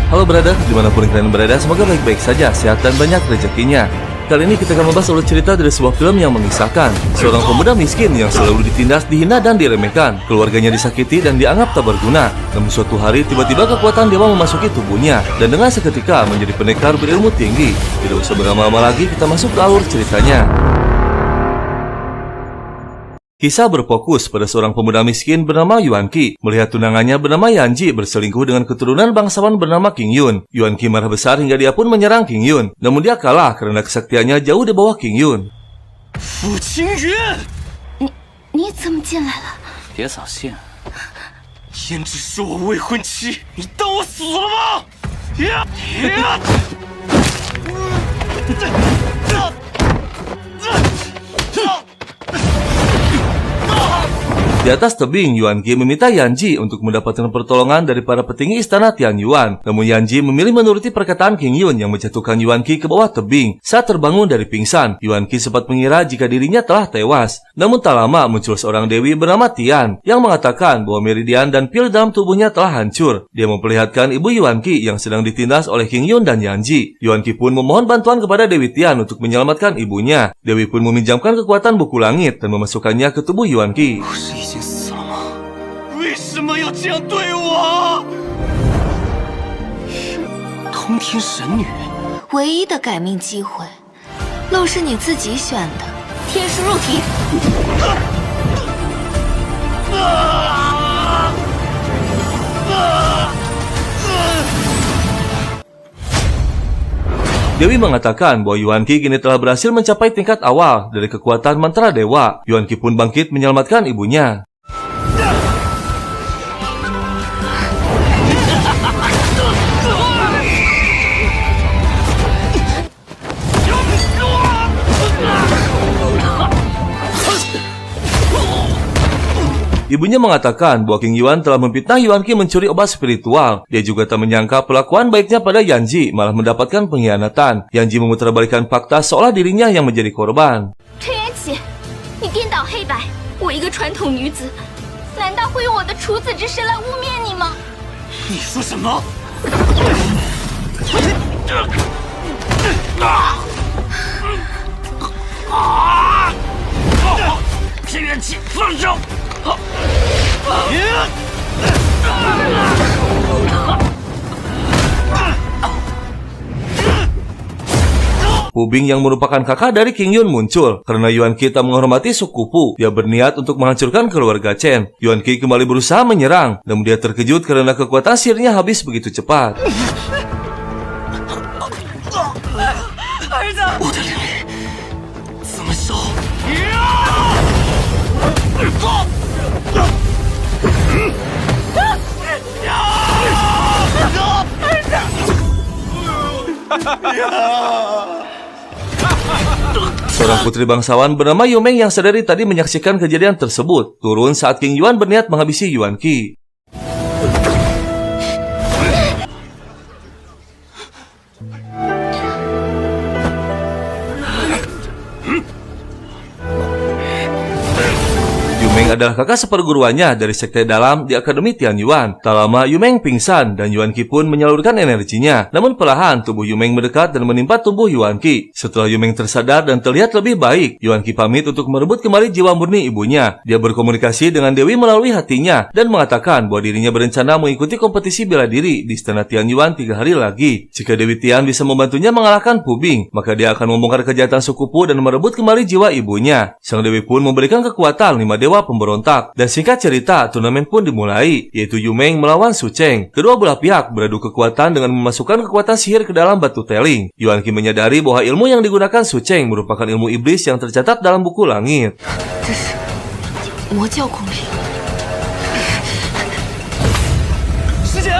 Halo brother, dimanapun kalian berada, semoga baik-baik saja, sehat dan banyak rezekinya. Kali ini kita akan membahas alur cerita dari sebuah film yang mengisahkan seorang pemuda miskin yang selalu ditindas, dihina, dan diremehkan. Keluarganya disakiti dan dianggap tak berguna. Namun suatu hari, tiba-tiba kekuatan dewa memasuki tubuhnya, dan dengan seketika menjadi pendekar berilmu tinggi. Tidak usah berlama-lama lagi, kita masuk ke alur ceritanya. Kisah berfokus pada seorang pemuda miskin bernama Yuan Qi melihat tunangannya bernama Yanji berselingkuh dengan keturunan bangsawan bernama King Yun. Yuan Qi marah besar hingga dia pun menyerang King Yun. Namun dia kalah karena kesaktiannya jauh di bawah King Yun. Fu Qingyun，你怎么进来了？别扫兴，胭脂是我未婚妻，你当我死了吗？Di atas tebing, Yuan Qi meminta Yanji untuk mendapatkan pertolongan dari para petinggi istana Tianyuan. Namun Yanji memilih menuruti perkataan King Yun yang menjatuhkan Yuan Qi ke bawah tebing. Saat terbangun dari pingsan, Yuan Qi sempat mengira jika dirinya telah tewas. Namun tak lama muncul seorang dewi bernama Tian yang mengatakan bahwa meridian dan pil dalam tubuhnya telah hancur. Dia memperlihatkan ibu Yuan Qi yang sedang ditindas oleh King Yun dan Yanji. Yuan Qi pun memohon bantuan kepada Dewi Tian untuk menyelamatkan ibunya. Dewi pun meminjamkan kekuatan buku langit dan memasukkannya ke tubuh Yuan Qi. 为什么要这样对我？是通天神女，唯一的改命机会，愣是你自己选的。天师入体。Dewi mengatakan bahwa Yuan Qi kini telah berhasil mencapai tingkat awal dari kekuatan mantra dewa. Yuan Qi pun bangkit menyelamatkan ibunya. Ibunya mengatakan bahwa King Yuan telah memfitnah Yuan Qi mencuri obat spiritual. Dia juga tak menyangka pelakuan baiknya pada Yanji malah mendapatkan pengkhianatan. Yanji memutarbalikkan fakta seolah dirinya yang menjadi korban. 陈元启，你颠倒黑白，我一个传统女子，难道会用我的处子之身来污蔑你吗？你说什么？陈元启，放手！ Pubing yang merupakan kakak dari King Yun muncul. Karena Yuan Qi tak menghormati suku Pu, dia berniat untuk menghancurkan keluarga Chen. Yuan Qi kembali berusaha menyerang, namun dia terkejut karena kekuatan sihirnya habis begitu cepat. 儿子，我的灵力怎么烧？ Seorang putri bangsawan bernama Yumeng yang sedari tadi menyaksikan kejadian tersebut turun saat King Yuan berniat menghabisi Yuan Qi. Yumeng adalah kakak seperguruannya dari sekte dalam di Akademi Tianyuan. Tak lama Yumeng pingsan dan Yuan Qi pun menyalurkan energinya. Namun perlahan tubuh Yumeng mendekat dan menimpa tubuh Yuan Qi. Setelah Yumeng tersadar dan terlihat lebih baik, Yuan Qi pamit untuk merebut kembali jiwa murni ibunya. Dia berkomunikasi dengan Dewi melalui hatinya dan mengatakan bahwa dirinya berencana mengikuti kompetisi bela diri di Istana Tianyuan 3 hari lagi. Jika Dewi Tian bisa membantunya mengalahkan Pubing, maka dia akan membongkar kejahatan suku Pu dan merebut kembali jiwa ibunya. Sang Dewi pun memberikan kekuatan 5 dewa pemberontak. Dan singkat cerita, turnamen pun dimulai, yaitu Yumeng melawan Su Cheng. Kedua belah pihak beradu kekuatan dengan memasukkan kekuatan sihir ke dalam batu teling. Yuan Qi menyadari bahwa ilmu yang digunakan Su Cheng merupakan ilmu iblis yang tercatat dalam buku langit. 这是魔教功力。师姐，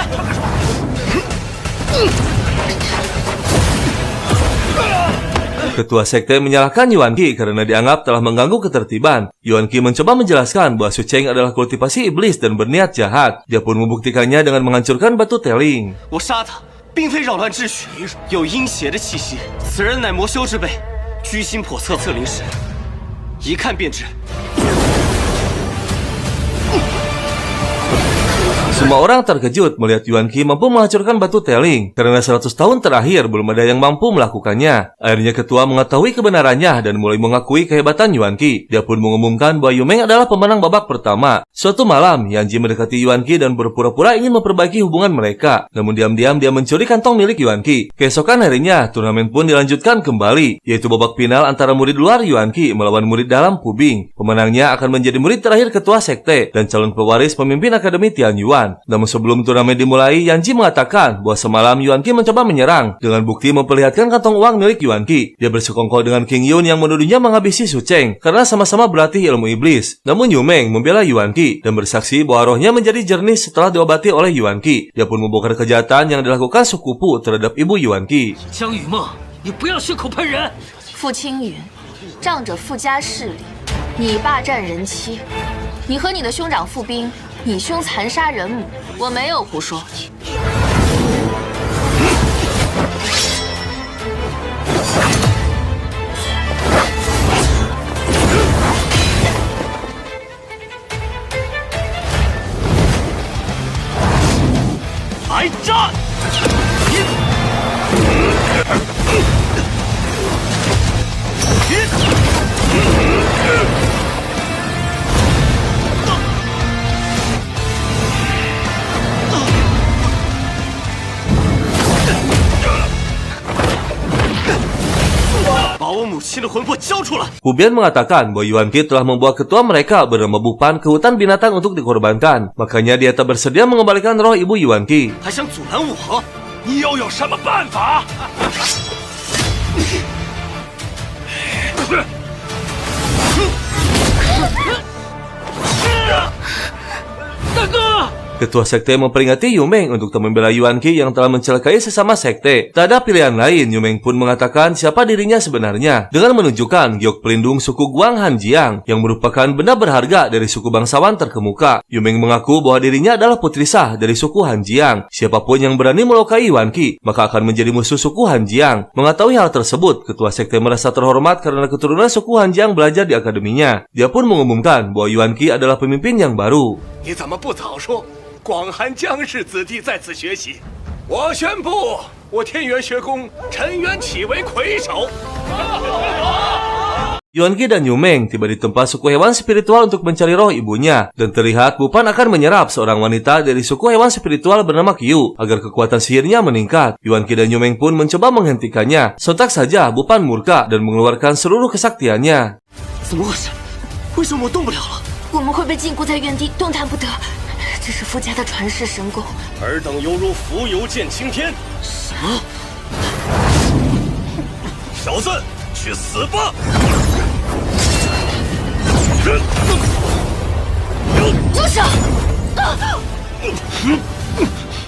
Ketua sekte menyalahkan Yuan Qi karena dianggap telah mengganggu ketertiban. Yuan Qi mencoba menjelaskan bahwa Su Cheng adalah kultivasi iblis dan berniat jahat. Dia pun membuktikannya dengan menghancurkan batu teling. 我杀他，并非扰乱秩序，有阴邪的气息。此人乃魔修之辈，居心叵测，测灵石。一看便知。 Semua orang terkejut melihat Yuan Qi mampu menghancurkan batu teling karena 100 tahun terakhir belum ada yang mampu melakukannya. Akhirnya ketua mengetahui kebenarannya dan mulai mengakui kehebatan Yuan Qi. Dia pun mengumumkan bahwa Yu Meng adalah pemenang babak pertama. Suatu malam, Yan Ji mendekati Yuan Qi dan berpura-pura ingin memperbaiki hubungan mereka. Namun diam-diam dia mencuri kantong milik Yuan Qi. Keesokan harinya, turnamen pun dilanjutkan kembali, yaitu babak final antara murid luar Yuan Qi melawan murid dalam Pu Bing. Pemenangnya akan menjadi murid terakhir ketua sekte dan calon pewaris pemimpin Akademi Tianyuan. Namun sebelum turnamen dimulai, Yan Ji mengatakan bahwa semalam Yuan Qi mencoba menyerang dengan bukti memperlihatkan kantong uang milik Yuan Qi. Dia bersekongkol dengan King Yun yang menuduhnya menghabisi Su Cheng karena sama-sama berlatih ilmu iblis. Namun Yu Meng membela Yuan Qi dan bersaksi bahwa rohnya menjadi jernih setelah diobati oleh Yuan Qi. Dia pun membongkar kejahatan yang dilakukan suku Pu terhadap ibu Yuan Qi. 江雨梦，你不要血口喷人。傅青云，仗着傅家势力，你霸占人妻，你和你的兄长傅冰。 你兄残杀人母，我没有胡说。来战！ 把我母亲的魂魄交出来！ Pu Bian mengatakan bahwa Yuan Qi telah membawa ketua mereka bernama Bupan ke hutan binatang untuk dikorbankan. Makanya dia tak bersedia mengembalikan roh ibu Yuan Qi. 还想阻拦我？你又有什么办法？大哥！ Ketua sekte memperingati Yu Meng untuk tak membela Yuan Qi yang telah mencelakai sesama sekte. Tak ada pilihan lain, Yu Meng pun mengatakan siapa dirinya sebenarnya dengan menunjukkan giok pelindung suku Guang Hanjiang yang merupakan benda berharga dari suku bangsawan terkemuka. Yu Meng mengaku bahwa dirinya adalah putri sah dari suku Hanjiang. Siapapun yang berani melukai Yuan Qi maka akan menjadi musuh suku Hanjiang. Mengetahui hal tersebut, ketua sekte merasa terhormat karena keturunan suku Hanjiang belajar di akademinya. Dia pun mengumumkan bahwa Yuan Qi adalah pemimpin yang baru. 你怎么不早说？广寒江氏子弟在此学习，我宣布，我天元学宫陈元启为魁首。 Yuan Qi dan Yu Meng tiba di tempat suku hewan spiritual untuk mencari roh ibunya, dan terlihat Bupan akan menyerap seorang wanita dari suku hewan spiritual bernama Qiu agar kekuatan sihirnya meningkat. Yuan Qi dan Yu Meng pun mencoba menghentikannya. Sontak saja Bupan murka dan mengeluarkan seluruh kesaktiannya. 怎么回事？为什么我动不了了？ 我们会被禁锢在原地，动弹不得。这是傅家的传世神功。尔等犹如蜉蝣见青天。什么？小子，去死吧！ 住手！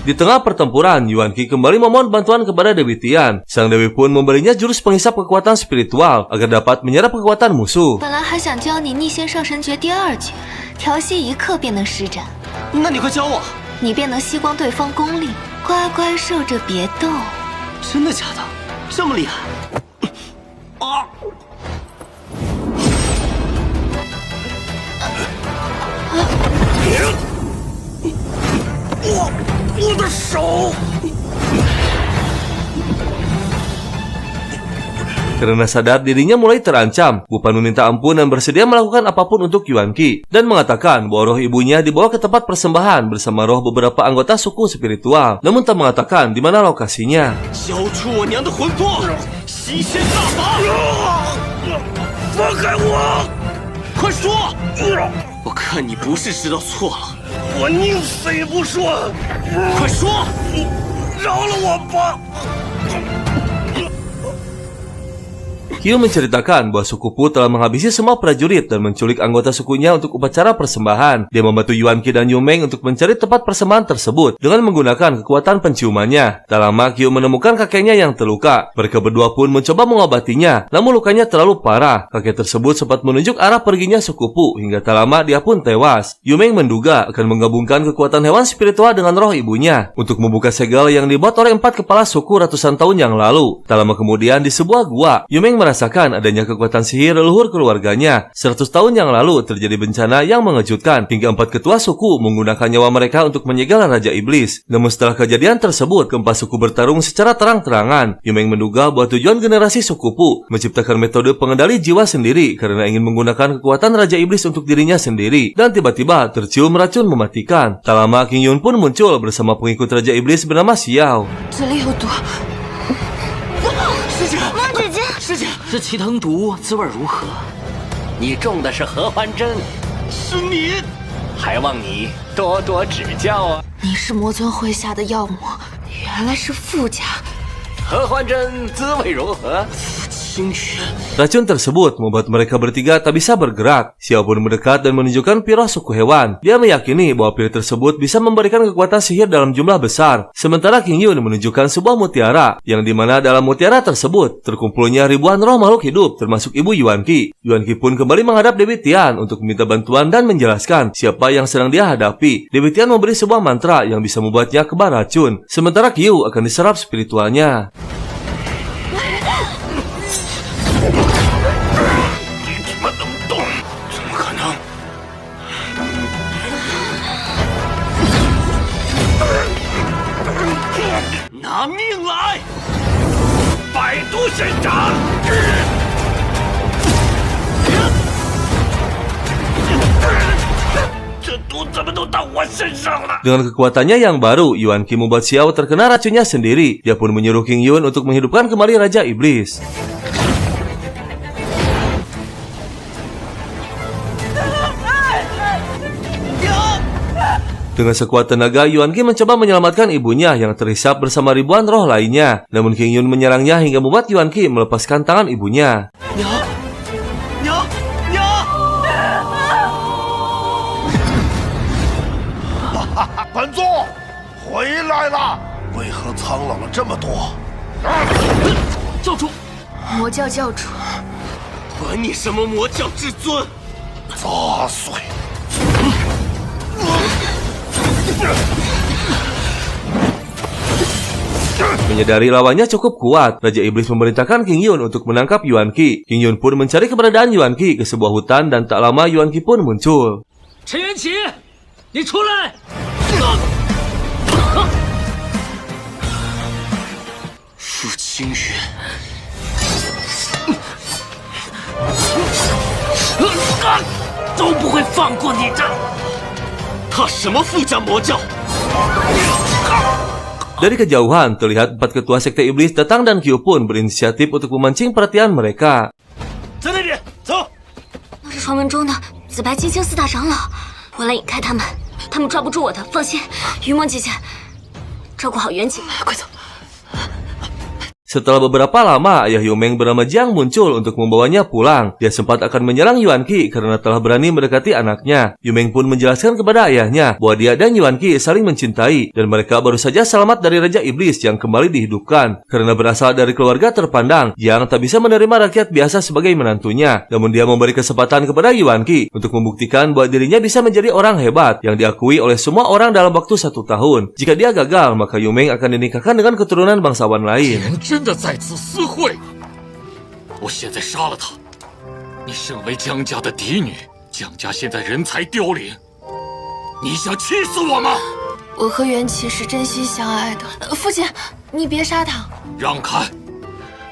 Di tengah pertempuran, Yuan Qi kembali memohon bantuan kepada Dewi Tian. Sang Dewi pun memberinya jurus penghisap kekuatan spiritual agar dapat menyerap kekuatan musuh. 本来还想教你逆仙上神诀第二诀，调息一刻便能施展。那你快教我！你便能吸光对方功力，乖乖受着别动。真的假的？这么厉害？啊！我的手！ Karena sadar dirinya mulai terancam, Bupan meminta ampun dan bersedia melakukan apapun untuk Yuan Qi dan mengatakan bahwa roh ibunya dibawa ke tempat persembahan bersama roh beberapa anggota suku spiritual, namun tak mengatakan di mana lokasinya. 交出我娘的魂魄！吸仙大法！放开我！快说！我看你不是知道错了，我宁死也不说！快说！饶了我吧！ Qiu menceritakan bahwa suku Pu telah menghabisi semua prajurit dan menculik anggota sukunya untuk upacara persembahan. Dia membantu Yuan Qi dan Yu Meng untuk mencari tempat persembahan tersebut dengan menggunakan kekuatan penciumannya. Tak lama Qiu menemukan kakeknya yang terluka. Mereka berdua pun mencoba mengobatinya, namun lukanya terlalu parah. Kakek tersebut sempat menunjuk arah perginya suku Pu hingga tak lama dia pun tewas. Yu Meng menduga akan menggabungkan kekuatan hewan spiritual dengan roh ibunya untuk membuka segel yang dibuat oleh 4 kepala suku ratusan tahun yang lalu. Tak lama kemudian di sebuah gua, Yu Meng merasakan adanya kekuatan sihir leluhur keluarganya. 100 tahun yang lalu terjadi bencana yang mengejutkan hingga 4 ketua suku menggunakan nyawa mereka untuk menyegel Raja Iblis. Namun setelah kejadian tersebut, keempat suku bertarung secara terang-terangan. Yumeng menduga bahwa tujuan generasi suku Pu menciptakan metode pengendali jiwa sendiri karena ingin menggunakan kekuatan Raja Iblis untuk dirinya sendiri. Dan tiba-tiba tercium racun mematikan. Tak lama King Yun pun muncul bersama pengikut Raja Iblis bernama Xiao. 这里有毒，师姐，这奇藤毒滋味如何？你种的是合欢针，是你！还望你多多指教啊！你是魔尊麾下的妖魔，原来是傅家。合欢针滋味如何？ 清雪， Racun tersebut membuat mereka bertiga tak bisa bergerak. Xiao pun mendekat dan menunjukkan pirah suku hewan. Dia meyakini bahwa pil tersebut bisa memberikan kekuatan sihir dalam jumlah besar. Sementara King Yun menunjukkan sebuah mutiara, yang dimana dalam mutiara tersebut terkumpulnya ribuan roh makhluk hidup, termasuk ibu Yuan Qi. Yuan Qi pun kembali menghadap Dewi Tian untuk meminta bantuan dan menjelaskan siapa yang sedang dia hadapi. Dewi Tian memberi sebuah mantra yang bisa membuatnya kebal racun. Sementara Qiu akan diserap spiritualnya. 怎么能动？怎么可能？拿命来！百毒神掌！这毒怎么都到我身上了？ Dengan kekuatannya yang baru, Yuan Qi membuat Xiao terkena racunnya sendiri. Dia pun menyuruh King Yun untuk menghidupkan kembali Raja Iblis. Dengan sekuat tenaga, Yuan Qi mencoba menyelamatkan ibunya yang terhisap bersama ribuan roh lainnya. Namun King Yun menyerangnya hingga membuat Yuan Qi melepaskan tangan ibunya. 本座回来了，为何苍老了这么多？教主，魔教教主，管你什么魔教至尊！ 杂碎！ Menyadari lawannya cukup kuat, Raja Iblis memerintahkan King Yun untuk menangkap Yuan Qi. King Yun pun mencari keberadaan Yuan Qi ke sebuah hutan dan tak lama Yuan Qi pun muncul. 陈元启，你出来！ 傅清月，都不会放过你的！他什么附加魔教？ Dari kejauhan, terlihat 4 ketua sekte iblis datang dan Qiu pun berinisiatif untuk memancing perhatian mereka. 在那边，走！ 那是传闻中的紫白金星4大长老，我来引开他们，他们抓不住我的，放心。云梦姐姐，照顾好元气，快走。 Setelah beberapa lama, ayah Yumeng bernama Jiang muncul untuk membawanya pulang. Dia sempat akan menyerang Yuan Qi karena telah berani mendekati anaknya. Yumeng pun menjelaskan kepada ayahnya bahwa dia dan Yuan Qi saling mencintai dan mereka baru saja selamat dari Raja Iblis yang kembali dihidupkan. Karena berasal dari keluarga terpandang, Jiang tak bisa menerima rakyat biasa sebagai menantunya. Namun dia memberi kesempatan kepada Yuan Qi untuk membuktikan bahwa dirinya bisa menjadi orang hebat yang diakui oleh semua orang dalam waktu 1 tahun. Jika dia gagal, maka Yumeng akan dinikahkan dengan keturunan bangsawan lain. 真的在此私会，我现在杀了他。你身为江家的嫡女，江家现在人才凋零，你想气死我吗？我和元启是真心相爱的，父亲，你别杀他。让开！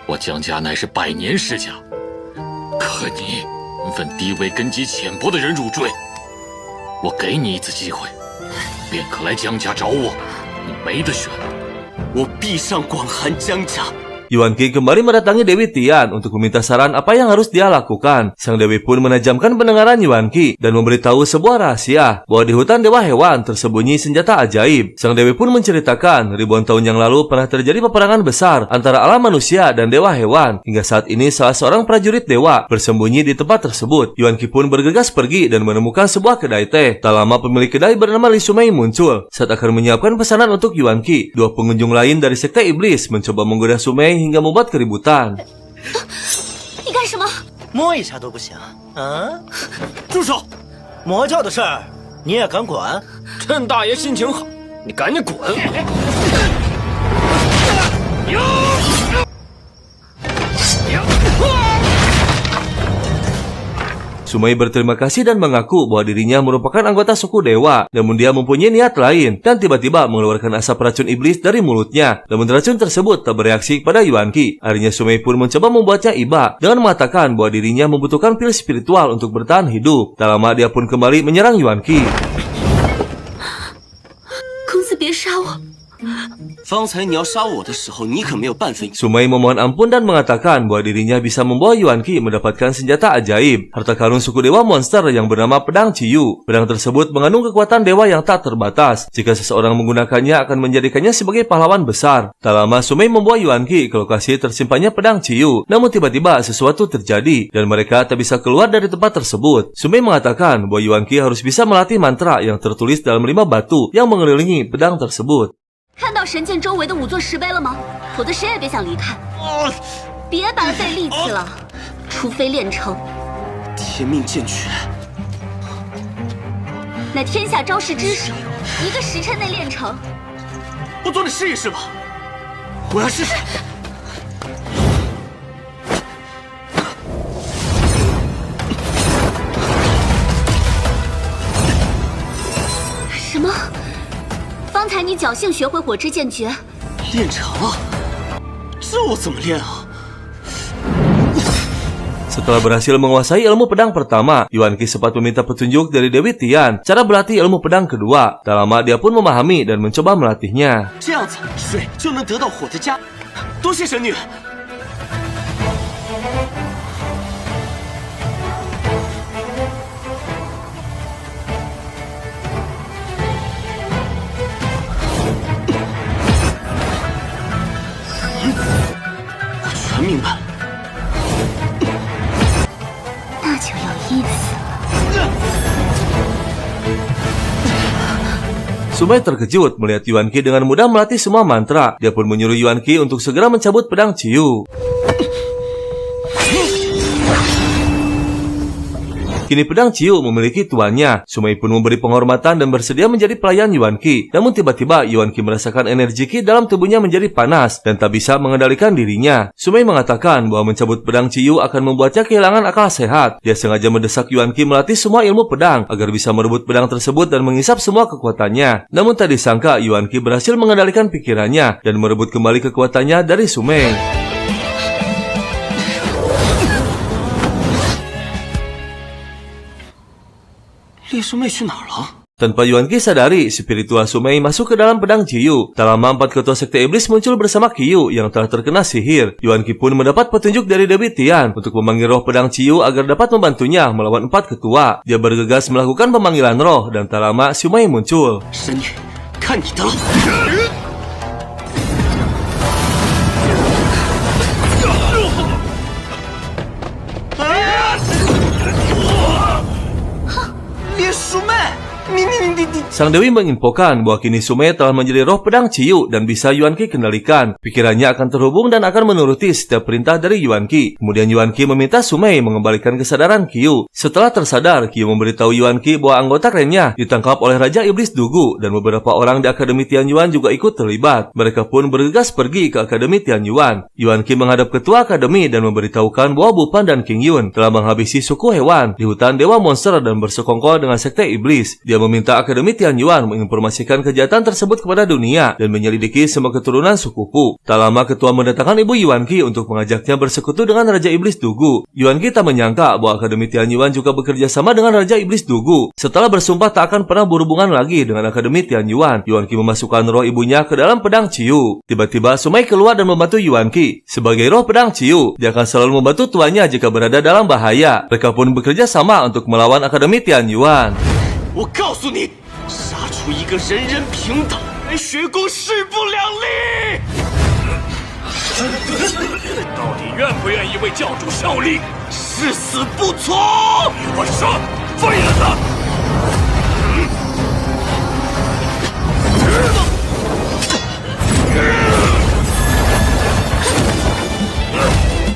我江家乃是100年世家，可你问低微根基浅薄的人入赘，我给你一次机会，便可来江家找我，你没得选。 我必上广寒江家。 Yuan Qi kembali mendatangi Dewi Tian untuk meminta saran apa yang harus dia lakukan. Sang Dewi pun menajamkan pendengaran Yuan Qi dan memberitahu sebuah rahasia bahwa di hutan Dewa Hewan tersembunyi senjata ajaib. Sang Dewi pun menceritakan ribuan tahun yang lalu pernah terjadi peperangan besar antara alam manusia dan Dewa Hewan. Hingga saat ini salah seorang prajurit dewa bersembunyi di tempat tersebut. Yuan Qi pun bergegas pergi dan menemukan sebuah kedai teh. Tak lama pemilik kedai bernama Li Sumei muncul. Saat akan menyiapkan pesanan untuk Yuan Qi, 2 pengunjung lain dari sekte iblis mencoba menggoda Sumei hingga membuat keributan. 你干什么？摸一下都不行啊！住手！魔教的事儿你也敢管？趁大爷心情好，你赶紧滚！ Sumei berterima kasih dan mengaku bahwa dirinya merupakan anggota suku dewa, namun dia mempunyai niat lain dan tiba-tiba mengeluarkan asap racun iblis dari mulutnya. Namun racun tersebut tak bereaksi pada Yuan Qi. Akhirnya Sumei pun mencoba membuatnya iba dengan mengatakan bahwa dirinya membutuhkan pil spiritual untuk bertahan hidup. Tak lama dia pun kembali menyerang Yuan Qi. 公子别杀我！ 方才你要杀我的时候，你可没有半分。 Sumei memohon ampun dan mengatakan bahwa dirinya bisa membawa Yuan Qi mendapatkan senjata ajaib, harta karun suku dewa monster yang bernama Pedang Ciyu. Pedang tersebut mengandung kekuatan dewa yang tak terbatas. Jika seseorang menggunakannya akan menjadikannya sebagai pahlawan besar. Tak lama Sumei membawa Yuan Qi ke lokasi tersimpannya Pedang Ciyu. Namun tiba-tiba sesuatu terjadi dan mereka tak bisa keluar dari tempat tersebut. Sumei mengatakan bahwa Yuan Qi harus bisa melatih mantra yang tertulis dalam 5 batu yang mengelilingi pedang tersebut. 看到神剑周围的5座石碑了吗？否则谁也别想离开。别白费力气了，除非练成天命剑诀，那天下招式之首，1个时辰内练成。我总得试一试吧。我要试试。什么？ 方才你侥幸学会火之剑诀，练成了，这我怎么练啊？ Setelah berhasil menguasai ilmu pedang pertama, Yuan Qi sempat meminta petunjuk dari Dewi Tian cara berlatih ilmu pedang kedua. Tak lama dia pun memahami dan mencoba melatihnya. 这样子，水就能得到火的加。多谢神女。 全明白了，那就有意思了。 Sumei terkejut melihat Yuan Qi dengan mudah melatih semua mantra. Dia pun menyuruh Yuan Qi untuk segera mencabut pedang Ciyu. Kini pedang Ciyu memiliki tuannya. Sumei pun memberi penghormatan dan bersedia menjadi pelayan Yuan Qi. Namun tiba-tiba Yuan Qi merasakan energi Qi dalam tubuhnya menjadi panas dan tak bisa mengendalikan dirinya. Sumei mengatakan bahwa mencabut pedang Ciyu akan membuatnya kehilangan akal sehat. Dia sengaja mendesak Yuan Qi melatih semua ilmu pedang agar bisa merebut pedang tersebut dan mengisap semua kekuatannya. Namun tak disangka Yuan Qi berhasil mengendalikan pikirannya dan merebut kembali kekuatannya dari Sumei. 烈士妹去哪儿了？ Tanpa Yuan Qi sadari, spiritual Sumei masuk ke dalam pedang Ciyu. Tak lama 4 ketua sekte iblis muncul bersama Qiyu yang telah terkena sihir. Yuan Qi pun mendapat petunjuk dari Dewi Tian untuk memanggil roh pedang Ciyu agar dapat membantunya melawan 4 ketua. Dia bergegas melakukan pemanggilan roh dan tak lama Sumei muncul. 神女，看你的了！ 烈叔妹，你！ Sang Dewi menginfokan bahwa kini Sumei telah menjadi roh pedang Ciyu dan bisa Yuan Qi kendalikan. Pikirannya akan terhubung dan akan menuruti setiap perintah dari Yuan Qi. Kemudian Yuan Qi meminta Sumei mengembalikan kesadaran Qiyu. Setelah tersadar, Qiyu memberitahu Yuan Qi bahwa anggota kerennya ditangkap oleh Raja Iblis Dugu dan beberapa orang di Akademi Tianyuan juga ikut terlibat. Mereka pun bergegas pergi ke Akademi Tianyuan. Yuan Qi menghadap ketua akademi dan memberitahukan bahwa Bupan dan King Yun telah menghabisi suku hewan di hutan Dewa Monster dan bersekongkol dengan sekte iblis. Dia meminta Akademi Tianyuan menginformasikan kejahatan tersebut kepada dunia dan menyelidiki semua keturunan suku Pu. Tak lama ketua mendatangkan ibu Yuan Qi untuk mengajaknya bersekutu dengan Raja Iblis Dugu. Yuan Qi tak menyangka bahwa Akademi Tianyuan juga bekerja sama dengan Raja Iblis Dugu. Setelah bersumpah tak akan pernah berhubungan lagi dengan Akademi Tianyuan, Yuan Qi memasukkan roh ibunya ke dalam pedang Ciyu. Tiba-tiba Sumei keluar dan membantu Yuan Qi. Sebagai roh pedang Ciyu, dia akan selalu membantu tuannya jika berada dalam bahaya. Mereka pun bekerja sama untuk melawan Akademi Tianyuan. 我告诉你，杀出一个人人平等，学宫势不两立。到底愿不愿意为教主效力？誓死不从！快杀！废了他！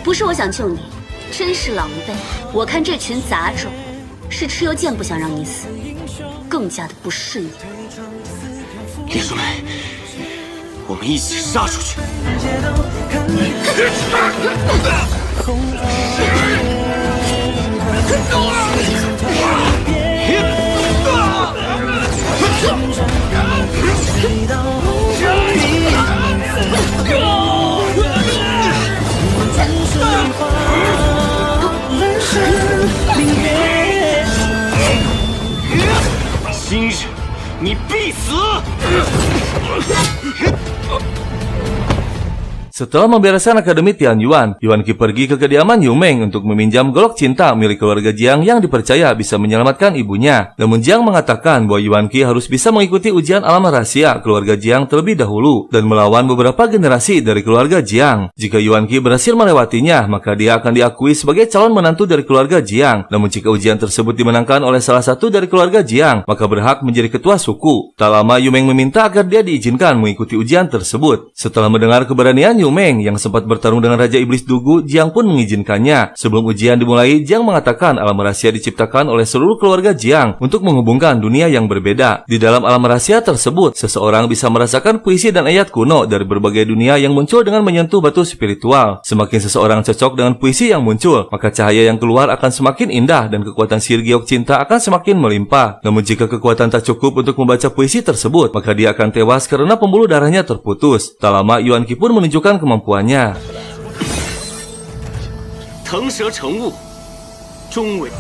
不是我想救你，真是狼狈。我看这群杂种是蚩尤剑不想让你死，更加的不是你。烈叔妹，我们一起杀出去！必死！ Setelah membereskan Akademi Tianyuan, Yuan Qi pergi ke kediaman Yu Meng untuk meminjam golok cinta milik keluarga Jiang yang dipercaya bisa menyelamatkan ibunya. Namun Jiang mengatakan bahwa Yuan Qi harus bisa mengikuti ujian alam rahasia keluarga Jiang terlebih dahulu dan melawan beberapa generasi dari keluarga Jiang. Jika Yuan Qi berhasil melewatinya, maka dia akan diakui sebagai calon menantu dari keluarga Jiang. Namun jika ujian tersebut dimenangkan oleh salah satu dari keluarga Jiang, maka berhak menjadi ketua suku. Tak lama Yu Meng meminta agar dia diizinkan mengikuti ujian tersebut. Setelah mendengar keberanian Yu Meng yang sempat bertarung dengan Raja Iblis Dugu, Jiang pun mengizinkannya. Sebelum ujian dimulai, Jiang mengatakan alam rahasia diciptakan oleh seluruh keluarga Jiang untuk menghubungkan dunia yang berbeda. Di dalam alam rahasia tersebut, seseorang bisa merasakan puisi dan ayat kuno dari berbagai dunia yang muncul dengan menyentuh batu spiritual. Semakin seseorang cocok dengan puisi yang muncul, maka cahaya yang keluar akan semakin indah dan kekuatan sihir giok cinta akan semakin melimpah. Namun jika kekuatan tak cukup untuk membaca puisi tersebut, maka dia akan tewas karena pembuluh darahnya terputus. Tak lama Yuan Qi pun menunjukkan kemampuannya. 腾蛇乘雾，终为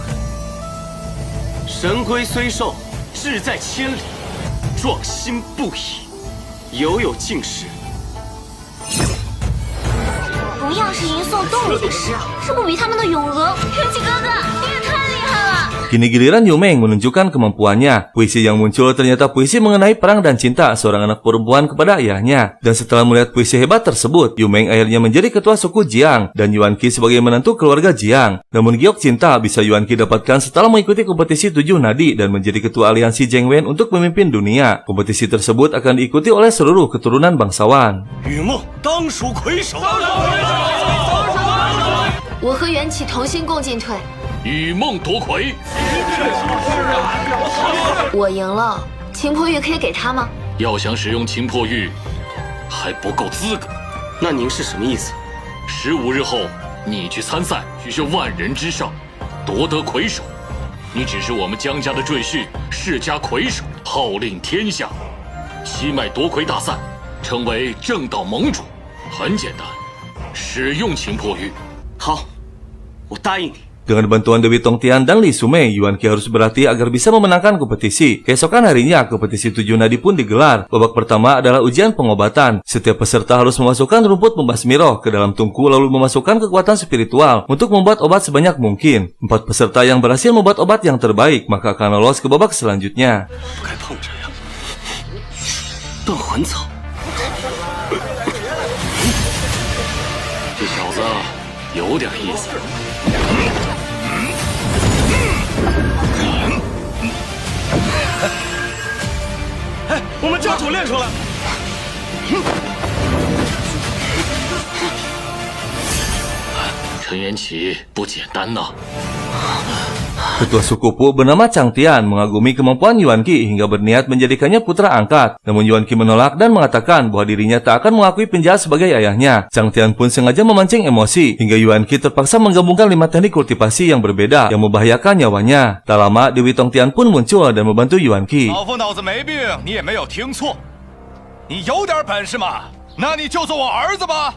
神龟虽寿，志在千里，壮心不已。犹有竟时。同样是吟诵动物的诗，是不比他们的咏鹅。元气哥哥，你也太厉害了！ Kini giliran Yu Meng menunjukkan kemampuannya. Puisi yang muncul ternyata puisi mengenai perang dan cinta seorang anak perempuan kepada ayahnya. Dan setelah melihat puisi hebat tersebut, Yu Meng akhirnya menjadi ketua suku Jiang dan Yuan Qi sebagai menantu keluarga Jiang. Namun giok cinta bisa Yuan Qi dapatkan setelah mengikuti kompetisi 7 nadi dan menjadi ketua aliansi Zheng Wen untuk memimpin dunia. Kompetisi tersebut akan diikuti oleh seluruh keturunan bangsawan. 雨梦当属魁首。我和元气同心共进退。 雨梦夺魁，我赢了，秦破玉可以给他吗？要想使用秦破玉，还不够资格。那您是什么意思15日后，你去参赛，许是万人之上，夺得魁首。你只是我们江家的赘婿，世家魁首，号令天下。七脉夺魁大赛，成为正道盟主。很简单，使用秦破玉。好，我答应你。 Dengan bantuan Dewi Tongtian dan Li Sumei, Yuan Qi harus berlatih agar bisa memenangkan kompetisi. Keesokan harinya, kompetisi 7 nadi pun digelar. Babak pertama adalah ujian pengobatan. Setiap peserta harus memasukkan rumput pembasmi roh ke dalam tungku lalu memasukkan kekuatan spiritual untuk membuat obat sebanyak mungkin. 4 peserta yang berhasil membuat obat yang terbaik maka akan lolos ke babak selanjutnya. 不该碰这样。断魂草。这小子有点意思。 哎，我们家主练出来。陈元启不简单呐。 Ketua suku Pu bernama Chang Tian mengagumi kemampuan Yuan Qi hingga berniat menjadikannya putra angkat. Namun Yuan Qi menolak dan mengatakan bahwa dirinya tak akan mengakui penjahat sebagai ayahnya. Chang Tian pun sengaja memancing emosi hingga Yuan Qi terpaksa menggabungkan 5 teknik kultivasi yang berbeda yang membahayakan nyawanya. Tak lama Dewi Tongtian pun muncul dan membantu Yuan Qi. 老夫脑子没病，你也没有听错。你有点本事嘛，那你就做我儿子吧。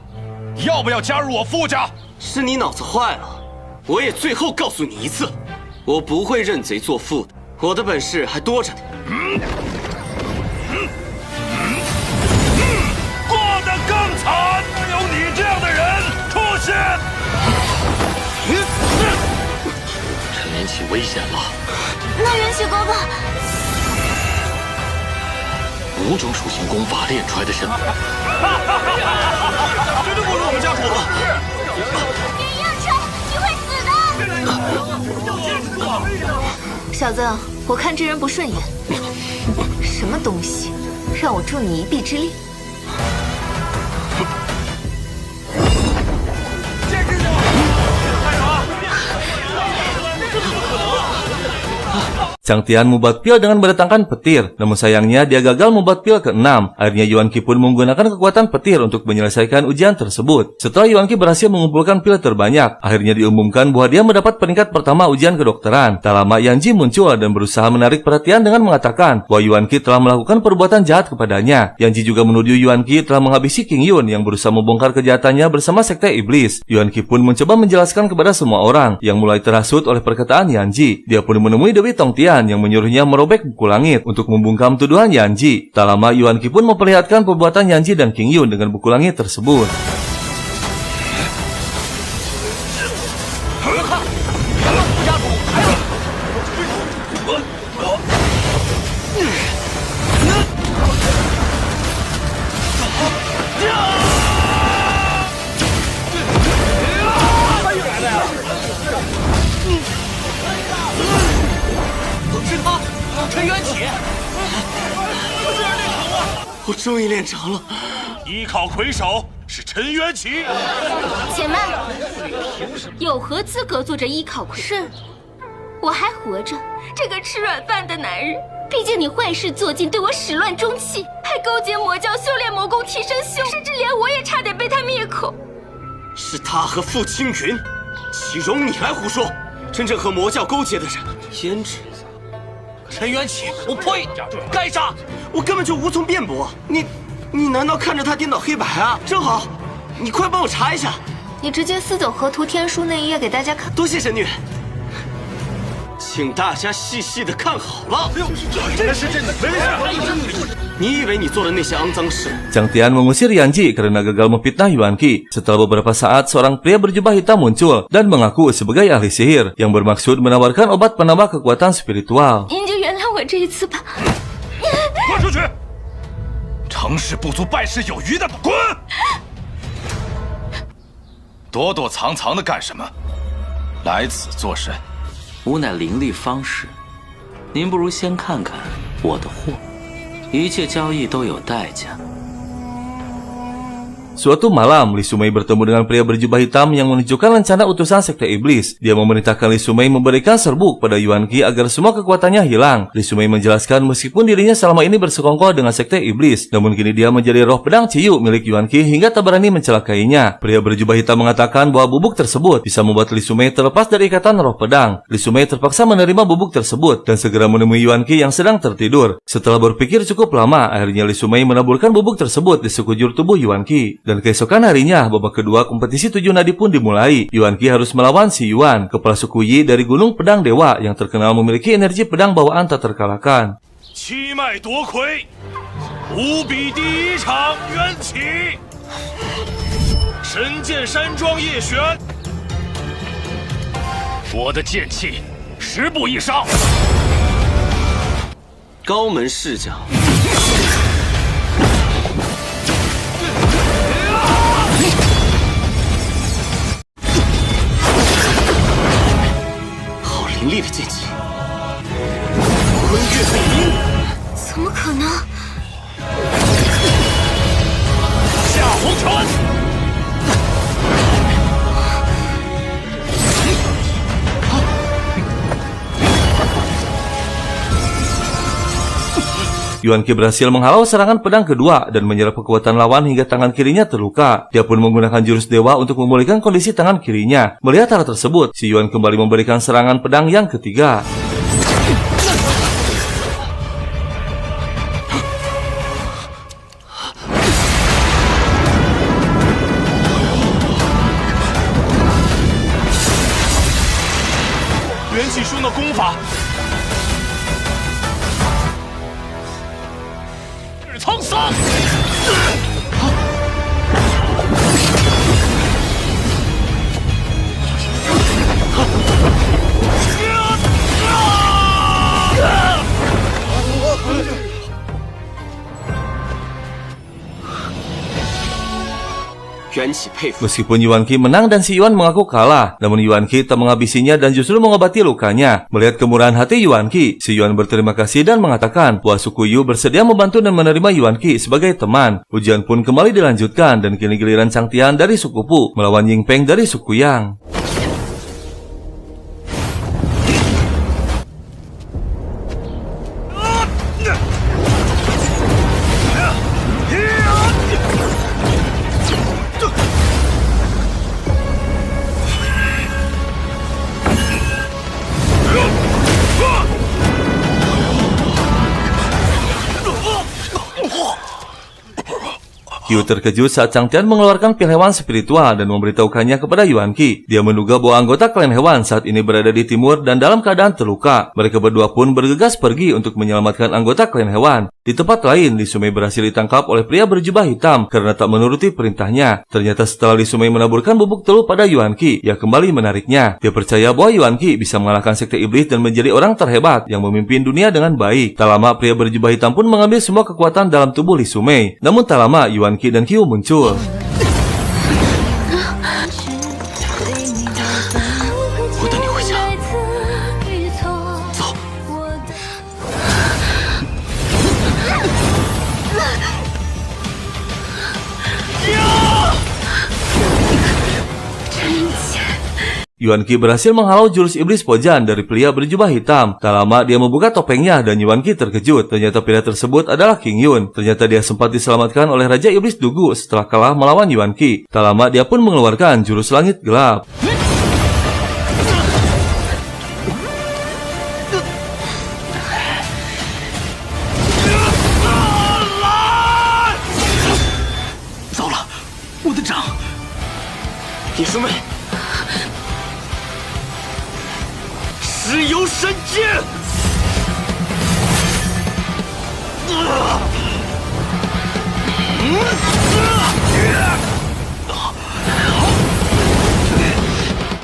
要不要加入我傅家？是你脑子坏了。我也最后告诉你一次。 我不会认贼作父的，我的本事还多着呢。过得更惨，有你这样的人出现。陈元启危险了。那元气哥哥5种属性功法练出来的身，绝对不如我们家主。别硬撑，你会死的。 小子，我看这人不顺眼。什么东西，让我助你一臂之力？ Chang Tian membuat pil dengan mendatangkan petir, namun sayangnya dia gagal membuat pil ke-6. Akhirnya Yuan Qi pun menggunakan kekuatan petir untuk menyelesaikan ujian tersebut. Setelah Yuan Qi berhasil mengumpulkan pil terbanyak, akhirnya diumumkan bahwa dia mendapat peringkat pertama ujian kedokteran. Tak lama Yang Ji muncul dan berusaha menarik perhatian dengan mengatakan bahwa Yuan Qi telah melakukan perbuatan jahat kepadanya. Yang Ji juga menuduh Yuan Qi telah menghabisi King Yun yang berusaha membongkar kejahatannya bersama sekte iblis. Yuan Qi pun mencoba menjelaskan kepada semua orang yang mulai terhasut oleh perkataan Yang Ji. Dia pun menemui Dewi Tongtian Qian yang menyuruhnya merobek buku langit untuk membungkam tuduhan Yanji. Tak lama Yuan Qi pun memperlihatkan perbuatan Yanji dan King Yun dengan buku langit tersebut.我终于练成了。依靠魁首是陈元启。且慢，有何资格做这依靠魁？是，我还活着，这个吃软饭的男人。毕竟你坏事做尽，对我始乱终弃，还勾结魔教修炼魔功提升修，甚至连我也差点被他灭口。是他和傅青云，岂容你来胡说？真正和魔教勾结的人，胭脂。陈元启，我呸！该杀！我根本就无从辩驳。你难道看着他颠倒黑白啊？正好，你快帮我查一下。你直接撕走河图天书那一页给大家看。多谢神女，请大家细细的看好了。这是真的，你以为你做的那些肮脏事？ Zhang Tian mengusir Yanji karena gagal memfitnah Yuan Qi. Setelah beberapa saat, seorang pria berjubah hitam muncul dan mengaku sebagai ahli sihir yang bermaksud menawarkan obat penambah kekuatan spiritual. 您就原谅我这一次吧。滚出去！成事不足败事有余的，滚！躲躲藏藏的干什么？来此作甚？吾乃灵力方士，您不如先看看我的货。一切交易都有代价。 Suatu malam, Li Sumei bertemu dengan pria berjubah hitam yang menunjukkan rencana utusan Sekte Iblis. Dia memerintahkan Li Sumei memberikan serbuk pada Yuan Qi agar semua kekuatannya hilang. Li Sumei menjelaskan meskipun dirinya selama ini bersekongkol dengan Sekte Iblis, namun kini dia menjadi roh pedang Ciyu milik Yuan Qi hingga tak berani mencelakainya. Pria berjubah hitam mengatakan bahwa bubuk tersebut bisa membuat Li Sumei terlepas dari ikatan roh pedang. Li Sumei terpaksa menerima bubuk tersebut dan segera menemui Yuan Qi yang sedang tertidur. Setelah berpikir cukup lama, akhirnya Li Sumei menaburkan bubuk tersebut di sekujur tubuh Yuan Qi. Dan keesokan harinya, babak kedua kompetisi 7 nadi pun dimulai. Yuan Qi harus melawan si Yuan, kepala suku Yi dari Gunung Pedang Dewa yang terkenal memiliki energi pedang bawaan tak terkalahkan. 七脉夺魁，无比第一场缘起，神剑山庄叶璇，我的剑气10步以上，高门世将。 凌厉的剑气，坤月北音，怎么可能？夏红尘。 Yuan Qi berhasil menghalau serangan pedang kedua dan menyerap kekuatan lawan hingga tangan kirinya terluka. Dia pun menggunakan jurus dewa untuk memulihkan kondisi tangan kirinya. Melihat hal tersebut, si Yuan kembali memberikan serangan pedang yang ketiga. Yuan Qi兄的功法。 苍桑，缘起佩服。 Meskipun Yuan Qi menang dan si Yuan mengaku kalah, namun Yuan Qi tak menghabisinya dan justru mengobati lukanya. Melihat kemurahan hati Yuan Qi, si Yuan berterima kasih dan mengatakan bahwa suku Yu bersedia membantu dan menerima Yuan Qi sebagai teman. Ujian pun kembali dilanjutkan dan kini giliran Zhang Tian dari suku Pu melawan Ying Peng dari suku Yang. Qiu terkejut saat Chang Tian mengeluarkan pil hewan spiritual dan memberitahukannya kepada Yuan Qi. Dia menduga bahwa anggota klan hewan saat ini berada di timur dan dalam keadaan terluka. Mereka berdua pun bergegas pergi untuk menyelamatkan anggota klan hewan. Di tempat lain, Li Sumei berhasil ditangkap oleh pria berjubah hitam karena tak menuruti perintahnya. Ternyata setelah Li Sumei menaburkan bubuk telur pada Yuan Qi, ia kembali menariknya. Dia percaya bahwa Yuan Qi bisa mengalahkan sekte iblis dan menjadi orang terhebat yang memimpin dunia dengan baik. Tak lama, pria berjubah hitam pun mengambil semua kekuatan dalam tubuh Li Sumei. Namun tak lama, Yuan Qi dan Qiu muncul. Yuan Qi berhasil menghalau jurus iblis Pojan dari pria berjubah hitam. Tak lama dia membuka topengnya dan Yuan Qi terkejut. Ternyata pria tersebut adalah King Yun. Ternyata dia sempat diselamatkan oleh Raja Iblis Dugu setelah kalah melawan Yuan Qi. Tak lama dia pun mengeluarkan jurus langit gelap.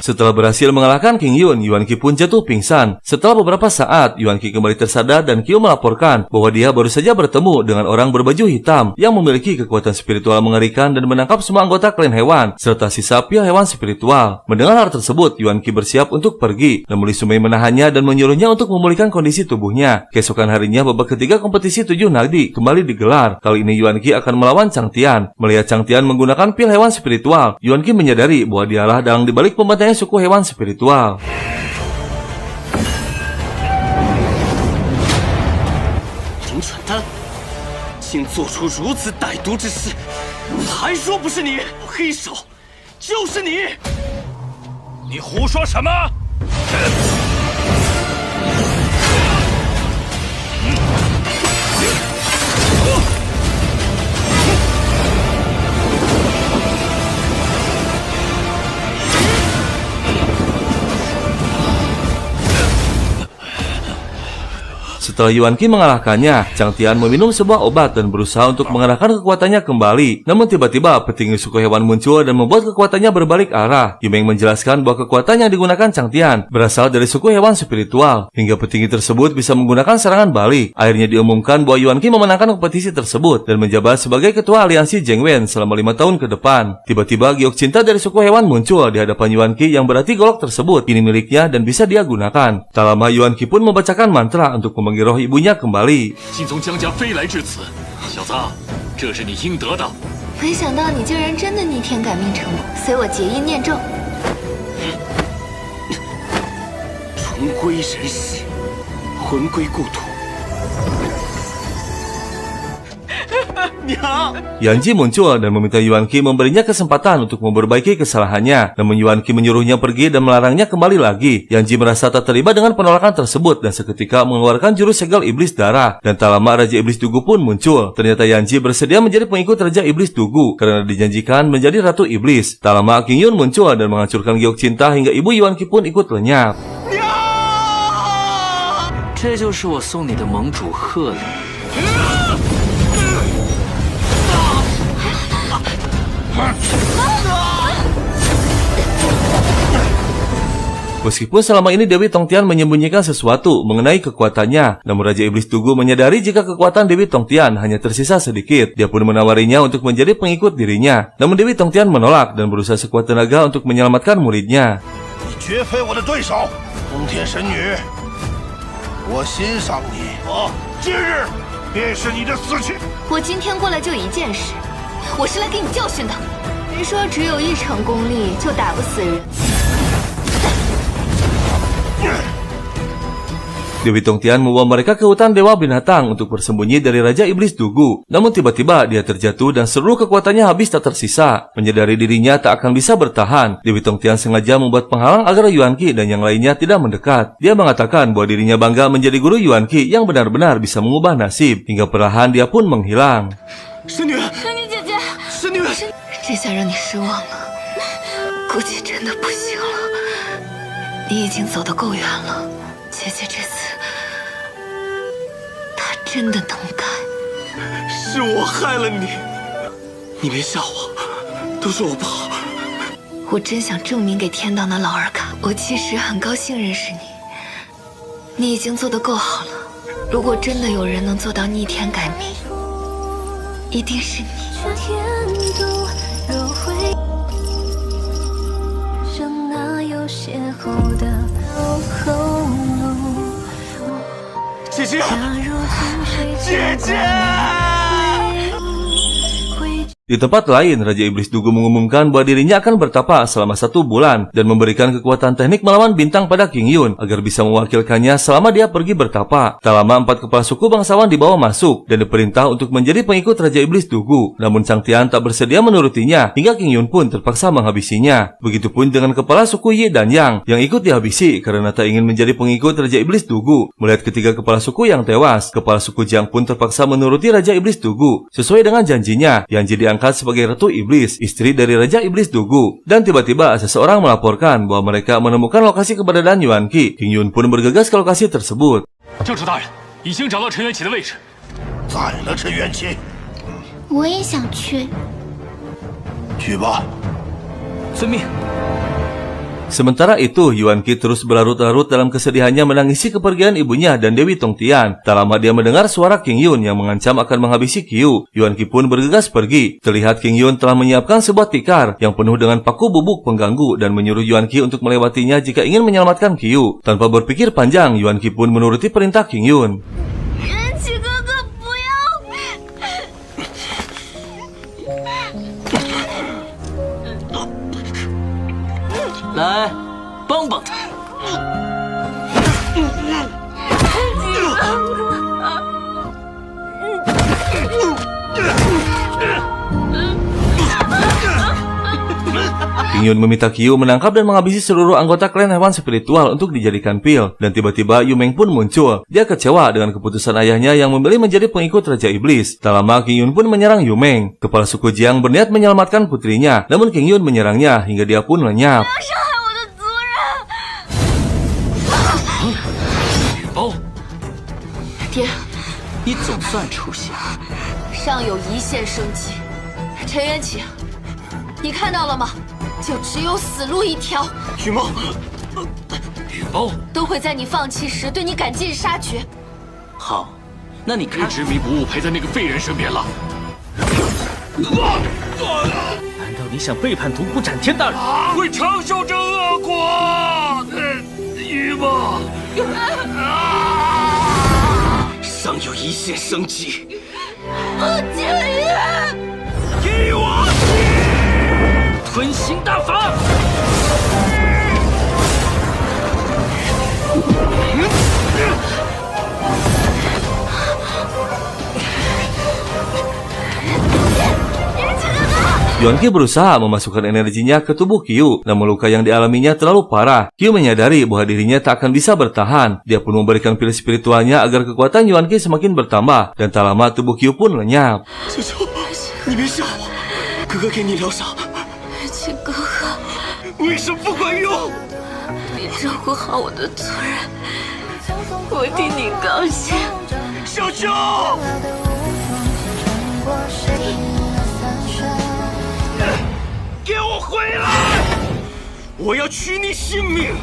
Setelah berhasil mengalahkan King Yun, Yuan Qi pun jatuh pingsan. Setelah beberapa saat, Yuan Qi kembali tersadar dan Qiu melaporkan bahwa dia baru saja bertemu dengan orang berbaju hitam yang memiliki kekuatan spiritual mengerikan dan menangkap semua anggota klan hewan serta sisa pil hewan spiritual. Mendengar hal tersebut, Yuan Qi bersiap untuk pergi, namun Li Sumei menahannya dan menyuruhnya untuk memulihkan kondisi tubuhnya. Keesokan harinya, babak ketiga kompetisi 7 nadi kembali digelar. Kali ini Yuan Qi akan melawan Chang Tian. Melihat Chang Tian menggunakan pil hewan spiritual, Yuan Qi menyadari bahwa dialah dalang dibalik pembantaian suku hewan spiritual.林蠢丹，竟做出如此歹毒之事，还说不是你？黑手，就是你！你胡说什么？Setelah Yuan Qi mengalahkannya, Chang Tian meminum sebuah obat dan berusaha untuk mengarahkan kekuatannya kembali. Namun tiba-tiba petinggi suku hewan muncul dan membuat kekuatannya berbalik arah. Yu Meng menjelaskan bahwa kekuatan yang digunakan Chang Tian berasal dari suku hewan spiritual, hingga petinggi tersebut bisa menggunakan serangan balik. Akhirnya diumumkan bahwa Yuan Qi memenangkan kompetisi tersebut dan menjabat sebagai ketua aliansi Zheng Wen selama 5 tahun ke depan. Tiba-tiba giok cinta dari suku hewan muncul di hadapan Yuan Qi yang berarti golok tersebut ini miliknya dan bisa dia gunakan. Tak lama Yuan Qi pun membacakan mantra untuk memanggil roh ibunya kembali. 竟从江家飞来至此，小子，这是你应得的。没想到你竟然真的逆天改命成功，随我结印念咒。重归人世，魂归故土。娘， Yan Ji muncul dan meminta Yuan Qi memberinya kesempatan untuk memperbaiki kesalahannya. Namun Yuan Qi menyuruhnya pergi dan melarangnya kembali lagi. Yan Ji merasa tak terlibat dengan penolakan tersebut dan seketika mengeluarkan jurus segel iblis darah. Dan tak lama Raja Iblis Dugu pun muncul. Ternyata Yan Ji bersedia menjadi pengikut Raja Iblis Dugu karena dijanjikan menjadi Ratu Iblis. Tak lama King Yun muncul dan menghancurkan giok cinta hingga ibu Yuan Qi pun ikut lenyap. 这就是我送你的盟主贺礼。 Meskipun selama ini Dewi Tongtian menyembunyikan sesuatu mengenai kekuatannya, namun Raja Iblis Dugu menyadari jika kekuatan Dewi Tongtian hanya tersisa sedikit. Dia pun menawarinya untuk menjadi pengikut dirinya. Namun Dewi Tongtian menolak dan berusaha sekuat tenaga untuk menyelamatkan muridnya. 你绝非我的对手，通天神女，我欣赏你。今日便是你的死期。我今天过来就一件事，我是来给你教训的。谁说只有1成功力就打不死人？ Dewi Tongtian membawa mereka ke hutan Dewa Binatang untuk bersembunyi dari Raja Iblis Dugu. Namun tiba-tiba dia terjatuh dan seluruh kekuatannya habis tak tersisa. Menyadari dirinya tak akan bisa bertahan, Dewi Tongtian sengaja membuat penghalang agar Yuan Qi dan yang lainnya tidak mendekat. Dia mengatakan bahwa dirinya bangga menjadi guru Yuan Qi yang benar-benar bisa mengubah nasib. Hingga perlahan dia pun menghilang. 神女，神女姐姐，这下让你失望了，估计真的不行了。你已经走得够远了，姐姐这次她真的能改。是我害了你，你别吓我，都是我不好。我真想证明给天道那老二看，我其实很高兴认识你。你已经做得够好了，如果真的有人能做到逆天改命，一定是你。姐姐，姐姐！ Di tempat lain, Raja Iblis Dugu mengumumkan bahwa dirinya akan bertapa selama 1 bulan dan memberikan kekuatan teknik melawan bintang pada King Yun agar bisa mewakilkannya selama dia pergi bertapa. Tak lama 4 kepala suku bangsawan dibawa masuk dan diperintah untuk menjadi pengikut Raja Iblis Dugu. Namun Sang Tian tak bersedia menurutinya hingga King Yun pun terpaksa menghabisinya. Begitupun dengan kepala suku Yi dan Yang ikut dihabisi karena tak ingin menjadi pengikut Raja Iblis Dugu. Melihat ketiga kepala suku yang tewas, kepala suku Jiang pun terpaksa menuruti Raja Iblis Dugu. Sesuai dengan janjinya, Yang jadi sebagai Ratu Iblis, istri dari Raja Iblis Dugu. Dan tiba-tiba seseorang melaporkan bahwa mereka menemukan lokasi keberadaan Yuan Qi. King Yun pun bergegas ke lokasi tersebut. 教主大人，已经找到陈元启的位置。宰了陈元启，我也想去。去吧。遵命。 Sementara itu, Yuan Qi terus berlarut-larut dalam kesedihannya menangisi kepergian ibunya dan Dewi Tongtian. Tak lama dia mendengar suara King Yun yang mengancam akan menghabisi Qiu. Yuan Qi pun bergegas pergi. Terlihat King Yun telah menyiapkan sebuah tikar yang penuh dengan paku bubuk pengganggu dan menyuruh Yuan Qi untuk melewatinya jika ingin menyelamatkan Qiu. Tanpa berpikir panjang, Yuan Qi pun menuruti perintah King Yun. 元启哥哥，不要！ 来，帮帮他。 King Yun meminta Qiu menangkap dan menghabisi seluruh anggota klan hewan spiritual untuk dijadikan pil. Dan tiba-tiba Yu Meng pun muncul. Dia kecewa dengan keputusan ayahnya yang memilih menjadi pengikut Raja Iblis. Tak lama King Yun pun menyerang Yu Meng. Kepala suku Jiang berniat menyelamatkan putrinya, namun King Yun menyerangnya hingga dia pun lenyap. 雨包，爹，你总算出现。尚有一线生机。陈元启，你看到了吗？就只有死路一条。羽毛，雨包，都会在你放弃时对你赶尽杀绝。好，那你看，执迷不悟陪在那个废人身边了。难道你想背叛独孤斩天大人？会承受这恶果，羽毛。尚有一线生机。不介意。 给我吞星大法！ Yuan Qi berusaha memasukkan energinya ke tubuh Qiu, namun luka yang dialaminya terlalu parah. Qiu menyadari bahwa dirinya tak akan bisa bertahan. Dia pun memberikan pil spiritualnya agar kekuatan Yuan Qi semakin bertambah, dan tak lama tubuh Qiu pun lenyap. 舅舅，你别吓我，哥哥给你疗伤。请哥哥，为什么不管用？你照顾好我的族人，我替你高兴。小舅。 给我回来！我要取你性命！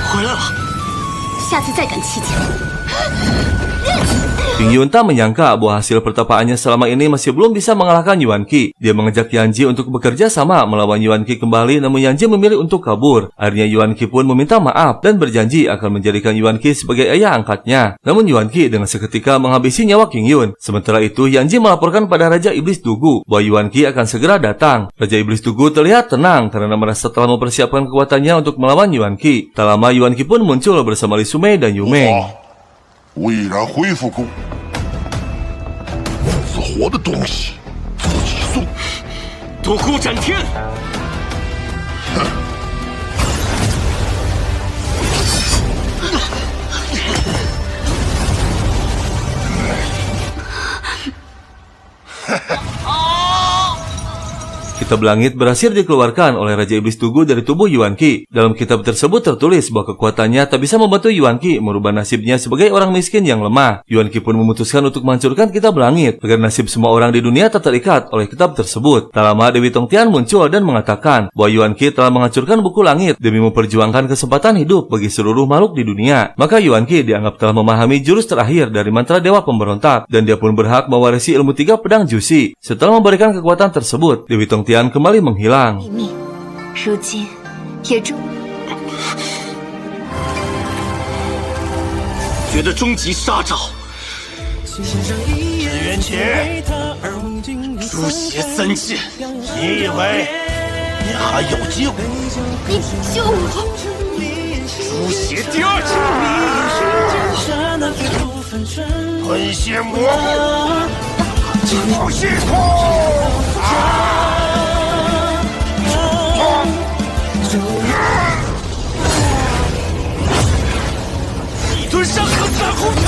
回来了，下次再敢欺欺我。 King Yun tak menyangka bahwa hasil pertapaannya selama ini masih belum bisa mengalahkan Yuan Qi. Dia mengajak Yanji untuk bekerja sama melawan Yuan Qi kembali, namun Yanji memilih untuk kabur. Akhirnya Yuan Qi pun meminta maaf dan berjanji akan menjadikan Yuan Qi sebagai ayah angkatnya. Namun Yuan Qi dengan seketika menghabisi nyawa King Yun. Sementara itu Yanji melaporkan pada Raja Iblis Dugu bahwa Yuan Qi akan segera datang. Raja Iblis Dugu terlihat tenang karena merasa telah mempersiapkan kekuatannya untuk melawan Yuan Qi. Tak lama Yuan Qi pun muncul bersama Li Sumei dan Yu Meng. 我已然恢复功，死活的东西自己送。独孤斩天！哼！ Kitab langit berhasil dikeluarkan oleh Raja Iblis Tugu dari tubuh Yuan Qi. Dalam kitab tersebut tertulis bahwa kekuatannya tak bisa membantu Yuan Qi merubah nasibnya sebagai orang miskin yang lemah. Yuan Qi pun memutuskan untuk menghancurkan kitab langit agar nasib semua orang di dunia tak terikat oleh kitab tersebut. Tak lama Dewi Tongtian muncul dan mengatakan bahwa Yuan Qi telah menghancurkan buku langit demi memperjuangkan kesempatan hidup bagi seluruh makhluk di dunia. Maka Yuan Qi dianggap telah memahami jurus terakhir dari mantra Dewa Pemberontak dan dia pun berhak mewarisi ilmu 3 pedang Jusi. Setelah memberikan kekuatan tersebut, Dewi Tongtian kembali menghilang. 如今也终觉得终极杀招，陈元启，诛邪3剑，你以为你还有救？你救我！诛邪第2剑，吞血蘑菇，好系统！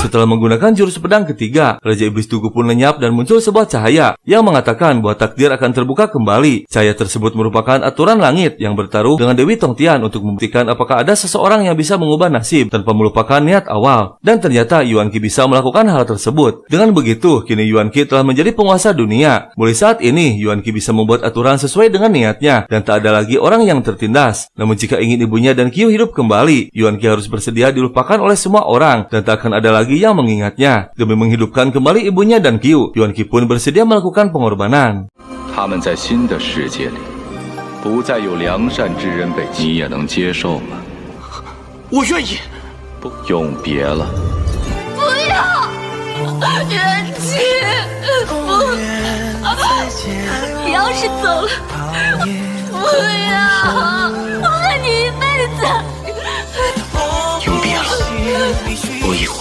Setelah menggunakan jurus pedang ketiga, Raja Iblis Tugu pun lenyap dan muncul sebuah cahaya yang mengatakan bahwa takdir akan terbuka kembali. Cahaya tersebut merupakan aturan langit yang bertaruh dengan Dewi Tongtian untuk membuktikan apakah ada seseorang yang bisa mengubah nasib tanpa melupakan niat awal. Dan ternyata Yuan Qi bisa melakukan hal tersebut. Dengan begitu, kini Yuan Qi telah menjadi penguasa dunia. Mulai saat ini, Yuan Qi bisa membuat aturan sesuai dengan niatnya dan tak ada lagi orang yang tertindas. Namun jika ingin ibunya dan Qiu hidup kembali, Yuan Qi harus bersedia dilupakan oleh semua orang dan tak akan ada lagi yang mengingatnya. Demi menghidupkan kembali ibunya dan Qiu, Yuan Qi pun bersedia melakukan pengorbanan. 他们在新的世界里，不再有良善之人被你也能接受吗？我愿意。不，永别了。不要，元气，不要是走了，不要，我恨你一辈子。 永别了，不遗憾。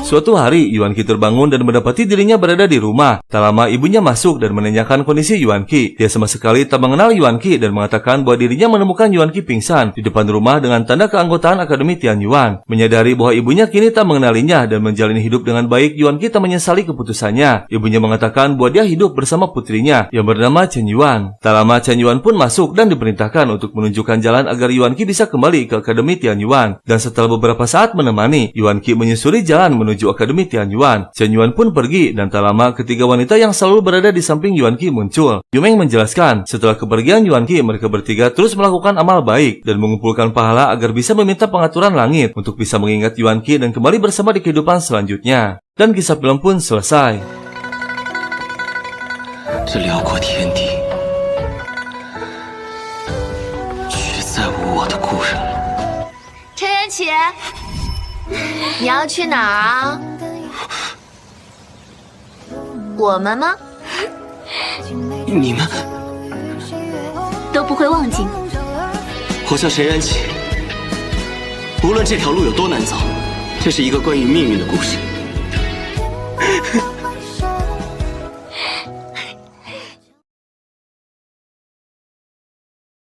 Suatu hari, Yuan Qi terbangun dan mendapati dirinya berada di rumah. Tak lama ibunya masuk dan menanyakan kondisi Yuan Qi. Dia sama sekali tak mengenal Yuan Qi dan mengatakan bahwa dirinya menemukan Yuan Qi pingsan di depan rumah dengan tanda keanggotaan Akademi Tianyuan. Menyadari bahwa ibunya kini tak mengenalinya dan menjalani hidup dengan baik, Yuan Qi tak menyesali keputusannya. Ibunya mengatakan bahwa dia hidup bersama putrinya yang bernama Chen Yuan. Tak lama Chen Yuan pun masuk dan diperintahkan untuk menunjukkan jalan agar Yuan Qi bisa kembali ke Akademi Tianyuan. Dan setelah beberapa saat menemani, Yuan Qi menyusuri jalan menuju Akademi Tianyuan. Chen Yuan pun pergi dan tak lama ketiga wanita yang selalu berada di samping Yuan Qi muncul. Yumeng menjelaskan, setelah kepergian Yuan Qi, mereka bertiga terus melakukan amal baik dan mengumpulkan pahala agar bisa meminta pengaturan langit untuk bisa mengingat Yuan Qi dan kembali bersama di kehidupan selanjutnya. Dan kisah film pun selesai. 这辽阔天地，却再无我的故人了。陈元启，你要去哪儿啊？我们吗？你们都不会忘记你。我叫陈元启，无论这条路有多难走，这是一个关于命运的故事。